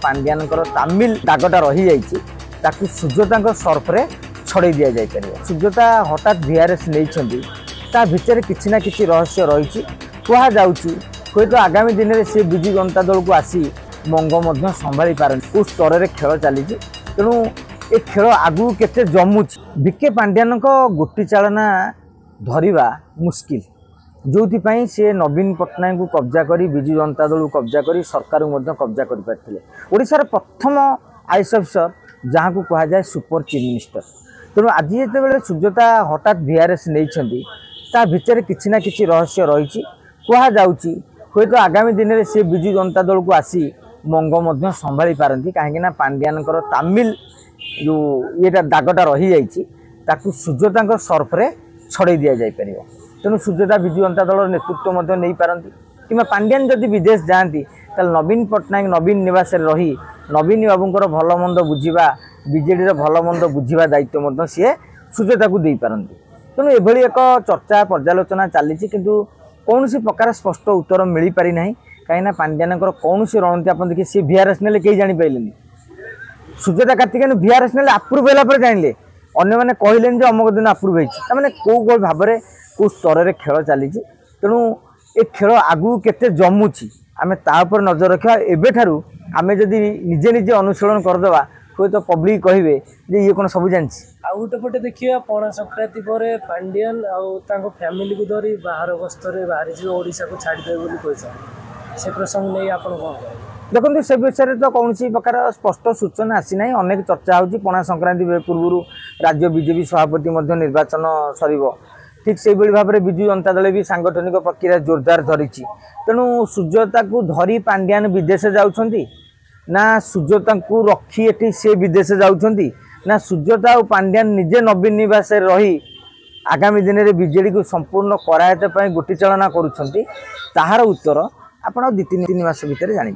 पांड्यानकर तामिल दागटा रही जाती सुजाता सर्फरे छड़े दि जापर। सुजाता हठात VRS नहीं भितर किसी ना कि रहस्य रही कहुच्छी हूँ तो आगामी दिन में सी विजु जनता दल को आसी मंग संभाली पार स्तर में खेल चली तेणु ए खेल आगू के जमुच बीके पांड्यान गोटी चालना धरवा मुस्किल जो सी नवीन पट्टनायक को कब्जा करी विजु जनता दल को कब्जा करी सरकार को कब्जा कर पारे। ओडिशार प्रथम आईएएस अफिसर जहाँ को कह जाए सुपर चीफ मिनिस्टर। तेणु आज जिते सुजाता हठात VRS नहीं भितर किसी ना कि रहस्य रही कहुच्छी हूँ तो आगामी दिन में सी विजु जनता दल को आसी मंग संभाली पारती कहीं पांड्यानकर तामिल जो ये दागटा रही जाती सुजाता सर्फरे छड़े दि जापर। तेणु सुजाता विजु जनता दल नेतृत्व नहीं पारती कि पांड्यान जदि विदेश जाती ताल नवीन पट्टनायक नवीन निवास रही नवीन बाबूर भल मंद बुझा बीजेडी भल मंद बुझा दायित्व सी सुजाता को दे पारती। तेणु एभली एक चर्चा पर्यालोचना चली किंतु कौन सी प्रकार स्पष्ट उत्तर मिल पारि ना कहीं पांड्यानकर कौन सी रणनीति आप देखिए सी VRS ने कहीं जापारे सुजाता कार्तिकेयन VRS ने आप्रुव होगा जानिले अन्य मैंने कहले अमुक दिन आप्रुव होने कौ भाव में कौ स्तर में खेल चली तेणु ए खेल आगू के जमुची आम तापर नजर रखा एवं आम जदि निजे निजे अनुशीलन करदे हूँ तो पब्लिक कहे ये कौन सब जानसी आउटपटे देखिए पणा संक्रांति पर पांड्यान आउ फैमिली को धरी बाहर गस्तर बाहरी ओडिशा को छाड़दे से प्रसंग नहीं आप देखो से विषय तो कौन प्रकार स्पष्ट सूचना आसी ना अनेक चर्चा होची पणा संक्रांति पूर्व राज्य बीजेपी सभापति निर्वाचन सर ठीक से भाव में विजु जनता दल भी सांगठनिक प्रक्रिया जोरदार धरी तेणु सुजाता को धरी पांड्यान विदेश जाउछंती ना सुजाता को रखी एटी से विदेश जाउछंती ना सुजाता और पांड्यान निजे नवीन निवास रही आगामी दिन में बीजेडी को संपूर्ण करायत गोटी चालना करुछंती ताहार उत्तर आपण 2-3 मास भितर जानि।